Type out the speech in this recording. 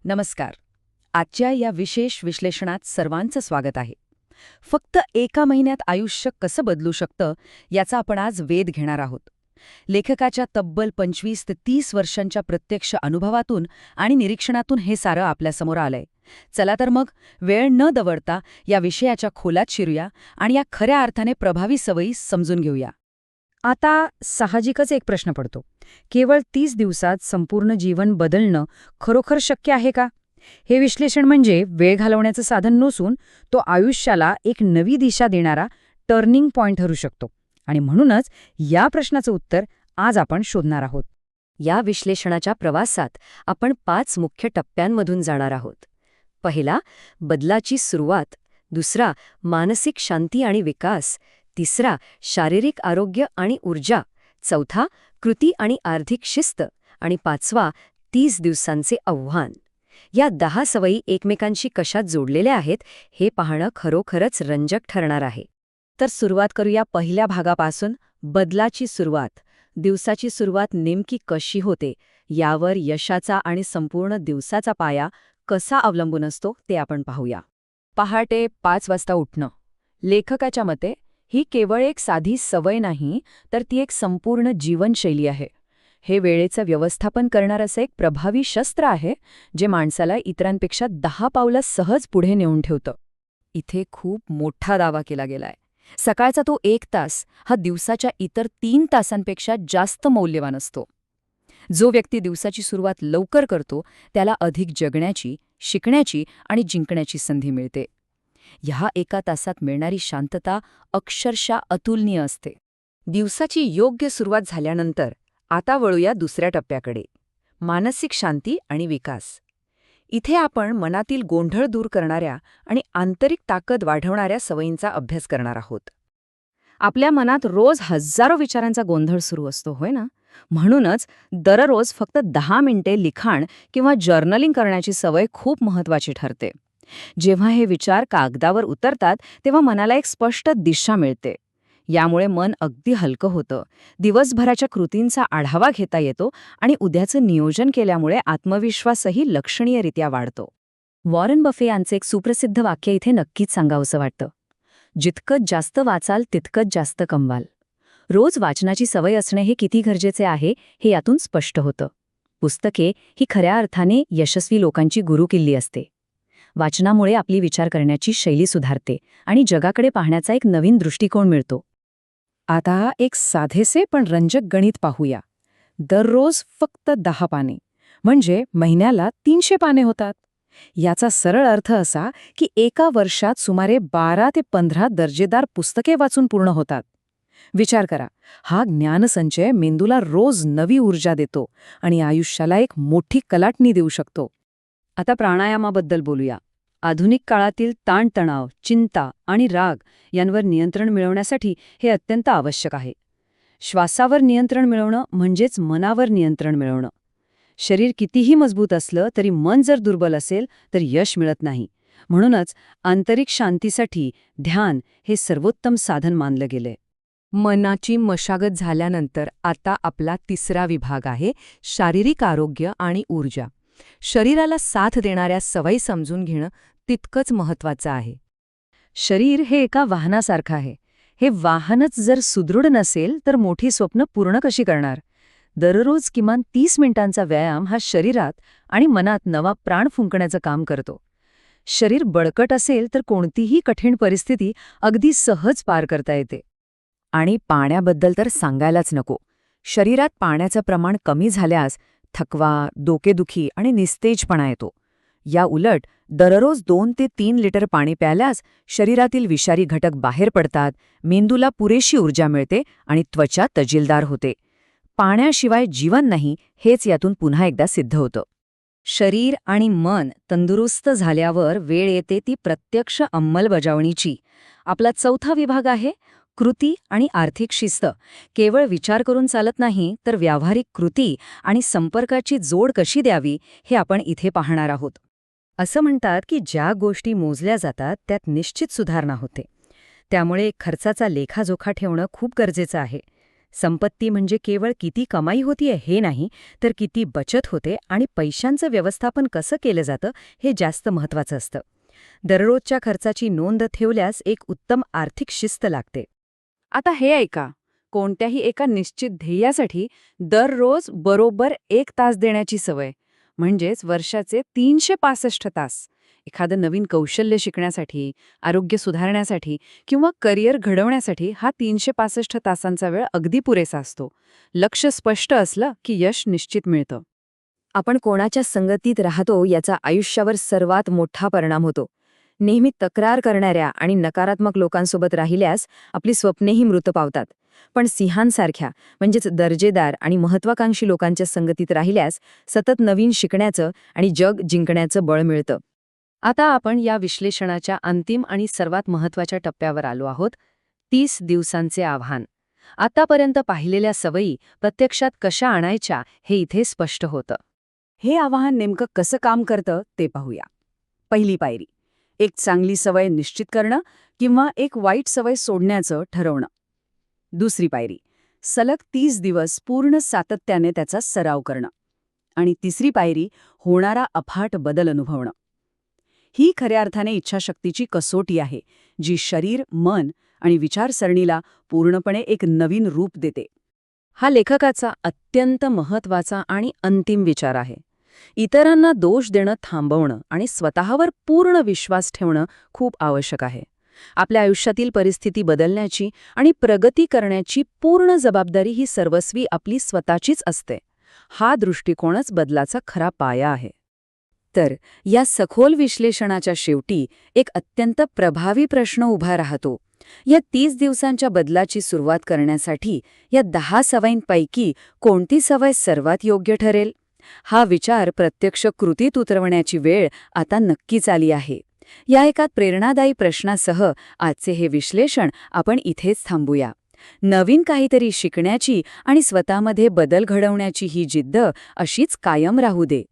नमस्कार. आजच्या या विशेष विश्लेषणात सर्वांचं स्वागत आहे. फक्त एका महिन्यात आयुष्य कसं बदलू शकतं याचा आपण आज वेध घेणार आहोत. लेखकाच्या तब्बल 25 ते 30 वर्षांच्या प्रत्यक्ष अनुभवातून आणि निरीक्षणातून हे सारं आपल्यासमोर आलंय. चला तर मग वेळ न दवडता या विषयाच्या खोलात शिरूया आणि या खऱ्या अर्थाने प्रभावी सवयी समजून घेऊया. आता साहजिकच एक प्रश्न पडतो. केवळ 30 दिवसात संपूर्ण जीवन बदलणं खरोखर शक्य आहे का? हे विश्लेषण म्हणजे वेळ घालवण्याचं साधन नसून तो आयुष्याला एक नवी दिशा देणारा टर्निंग पॉइंट ठरू शकतो. आणि म्हणूनच या प्रश्नाचं उत्तर आज आपण शोधणार आहोत. या विश्लेषणाच्या प्रवासात आपण 5 मुख्य टप्प्यांमधून जाणार आहोत. पहिला, बदलाची सुरुवात. दुसरा, मानसिक शांती आणि विकास. तिसरा, शारीरिक आरोग्य आणि ऊर्जा. चौथा, कृती आणि आर्थिक शिस्त. आणि पाचवा, 30 दिवसांचे आव्हान. या 10 सवयी एकमेकांशी कशा जोडलेल्या आहेत हे पाहणं खरोखरच रंजक ठरणार आहे. तर सुरुवात करूया पहिल्या भागापासून, बदलाची सुरुवात. दिवसाची सुरुवात नेमकी कशी होते यावर यशाचा आणि संपूर्ण दिवसाचा पाया कसा अवलंबून असतो ते आपण पाहूया. पहाटे 5 वाजता उठणं. लेखकाच्या मते ही केवळ एक साधी सवय नाही, तर ती एक संपूर्ण जीवनशैली आहे. हे वेळेचं व्यवस्थापन करणारं असं एक प्रभावी शस्त्र आहे, जे माणसाला इतरांपेक्षा 10 पावलं सहज पुढे नेऊन ठेवतं. इथे खूप मोठा दावा केला गेलाय. सकाळचा तो 1 तास हा दिवसाच्या इतर 3 तासांपेक्षा जास्त मौल्यवान असतो. जो व्यक्ती दिवसाची सुरुवात लवकर करतो त्याला अधिक जगण्याची, शिकण्याची आणि जिंकण्याची संधी मिळते. ह्या 1 तासात मिळणारी शांतता अक्षरशः अतुलनीय असते. दिवसाची योग्य सुरुवात झाल्यानंतर आता वळूया दुसऱ्या टप्प्याकडे, मानसिक शांती आणि विकास. इथे आपण मनातील गोंधळ दूर करणाऱ्या आणि आंतरिक ताकद वाढवणाऱ्या सवयींचा अभ्यास करणार आहोत. आपल्या मनात रोज हजारो विचारांचा गोंधळ सुरू असतो, होय ना? म्हणूनच दररोज फक्त 10 मिनिटे लिखाण किंवा जर्नलिंग करण्याची सवय खूप महत्त्वाची ठरते. जेव्हा हे विचार कागदावर उतरतात तेव्हा मनाला एक स्पष्ट दिशा मिळते. यामुळे मन अगदी हलकं होतं, दिवसभराच्या कृतींचा आढावा घेता येतो आणि उद्याचं नियोजन केल्यामुळे आत्मविश्वासही लक्षणीयरित्या वाढतो. वॉरन बफे यांचं एक सुप्रसिद्ध वाक्य इथे नक्कीच सांगावंसं वाटतं. जितकं जास्त वाचाल तितकंच जास्त कमवाल. रोज वाचनाची सवय असणे हे किती गरजेचे आहे हे यातून स्पष्ट होतं. पुस्तके ही खऱ्या अर्थाने यशस्वी लोकांची गुरुकिल्ली असते. वाचनामुळे आपली विचार करण्याची शैली सुधारते आणि जगाकडे पाहण्याचा एक नवीन दृष्टिकोन मिळतो. आता एक साधेसे पण रंजक गणित पाहूया. दररोज फक्त 10 पाने म्हणजे महिन्याला 300 पाने होतात. याचा सरळ अर्थ असा की एका वर्षात सुमारे 12 ते 15 दर्जेदार पुस्तके वाचून पूर्ण होतात. विचार करा, हा ज्ञानसंचय मेंदूला रोज नवी ऊर्जा देतो आणि आयुष्याला एक मोठी कलाटणी देऊ शकतो. आता प्राणायामाबद्दल बोलूया. आधुनिक काळातील ताणतणाव, चिंता आणि राग यांवर नियंत्रण मिळवण्यासाठी हे अत्यंत आवश्यक आहे. श्वासावर नियंत्रण मिळवणं म्हणजेच मनावर नियंत्रण मिळवणं. शरीर कितीही मजबूत असलं तरी मन जर दुर्बल असेल तर यश मिळत नाही. म्हणूनच आंतरिक शांतीसाठी ध्यान हे सर्वोत्तम साधन मानलं गेलंय. मनाची मशागत झाल्यानंतर आता आपला तिसरा विभाग आहे, शारीरिक आरोग्य आणि ऊर्जा. शरीराला साथ देणाऱ्या सवयी समजून घेणं तितकंच महत्त्वाचं आहे. शरीर हे एका वाहनासारखं आहे. हे वाहनच जर सुदृढ नसेल तर मोठी स्वप्न पूर्ण कशी करणार? दररोज किमान 30 मिनिटांचा व्यायाम हा शरीरात आणि मनात नवा प्राण फुंकण्याचं काम करतो. शरीर बळकट असेल तर कोणतीही कठीण परिस्थिती अगदी सहज पार करता येते. आणि पाण्याबद्दल तर सांगायलाच नको. शरीरात पाण्याचं प्रमाण कमी झाल्यास थकवा, डोकेदुखी आणि निस्तेजपणा येतो. या उलट दररोज 2 ते 3 लिटर पाणी प्यायल्यास शरीरातील विषारी घटक बाहेर पडतात, मेंदूला पुरेशी ऊर्जा मिळते आणि त्वचा तजीलदार होते. पाण्याशिवाय जीवन नाही हेच यातून पुन्हा एकदा सिद्ध होतं. शरीर आणि मन तंदुरुस्त झाल्यावर वेळ येते ती प्रत्यक्ष अंमलबजावणीची. आपला चौथा विभाग आहे कृती आणि आर्थिक शिस्त. केवळ विचार करून चालत नाही तर व्यावहारिक कृती आणि संपर्काची जोड कशी द्यावी हे आपण इथे पाहणार आहोत. असं म्हणतात की ज्या गोष्टी मोजल्या जातात त्यात निश्चित सुधारणा होते. त्यामुळे खर्चाचा लेखाजोखा ठेवणं खूप गरजेचं आहे. संपत्ती म्हणजे केवळ किती कमाई होतीये हे नाही, तर किती बचत होते आणि पैशांचं व्यवस्थापन कसं केलं जातं हे जास्त महत्त्वाचं असतं. दररोजच्या खर्चाची नोंद ठेवल्यास एक उत्तम आर्थिक शिस्त लागते. आता हे ऐका, कोणत्याही एका निश्चित ध्येयासाठी दररोज बरोबर 1 तास देण्याची सवय, म्हणजेच वर्षाचे 365 तास. एखादं नवीन कौशल्य शिकण्यासाठी, आरोग्य सुधारण्यासाठी किंवा करिअर घडवण्यासाठी हा 365 तासांचा वेळ अगदी पुरेसा असतो. लक्ष स्पष्ट असलं की यश निश्चित मिळतं. आपण कोणाच्या संगतीत राहतो याचा आयुष्यावर सर्वात मोठा परिणाम होतो. नेहमी तक्रार करणाऱ्या आणि नकारात्मक लोकांसोबत राहिल्यास आपली स्वप्नेही मृत पावतात. पण सिंहांसारख्या म्हणजेच दर्जेदार आणि महत्वाकांक्षी लोकांच्या संगतीत राहिल्यास सतत नवीन शिकण्याचं आणि जग जिंकण्याचं बळ मिळतं. आता आपण या विश्लेषणाच्या अंतिम आणि सर्वात महत्त्वाच्या टप्प्यावर आलो आहोत, 30 दिवसांचे आव्हान. आतापर्यंत पाहिलेल्या सवयी प्रत्यक्षात कशा आणायच्या हे इथे स्पष्ट होतं. हे आवाहन नेमकं कसं काम करतं ते पाहूया. पहिली पायरी, एक चांगली सवय निश्चित करणं किंवा एक वाईट सवय सोडण्याचं ठरवणं. दुसरी पायरी, सलग 30 दिवस पूर्ण सातत्याने त्याचा सराव करणं. आणि तिसरी पायरी, होणारा अफाट बदल अनुभवणं. ही खऱ्या अर्थाने इच्छाशक्तीची कसोटी आहे, जी शरीर, मन आणि विचारसरणीला पूर्णपणे एक नवीन रूप देते. हा लेखकाचा अत्यंत महत्त्वाचा आणि अंतिम विचार आहे. इतरांना दोष देणं थांबवणं आणि स्वतःवर पूर्ण विश्वास ठेवणं खूप आवश्यक आहे. आपल्या आयुष्यातील परिस्थिती बदलण्याची आणि प्रगती करण्याची पूर्ण जबाबदारी ही सर्वस्वी आपली स्वतःचीच असते. हा दृष्टिकोनच बदलाचा खरा पाया आहे. तर या सखोल विश्लेषणाच्या शेवटी एक अत्यंत प्रभावी प्रश्न उभा राहतो. या 30 दिवसांच्या बदलाची सुरुवात करण्यासाठी या 10 सवयींपैकी कोणती सवय सर्वात योग्य ठरेल? हा विचार प्रत्यक्ष कृतीत उतरवण्याची वेळ आता नक्कीच आली आहे. या एका प्रेरणादायी प्रश्नासह आजचे हे विश्लेषण आपण इथेच थांबूया. नवीन काहीतरी शिकण्याची आणि स्वतःमध्ये बदल घडवण्याची ही जिद्द अशीच कायम राहू दे.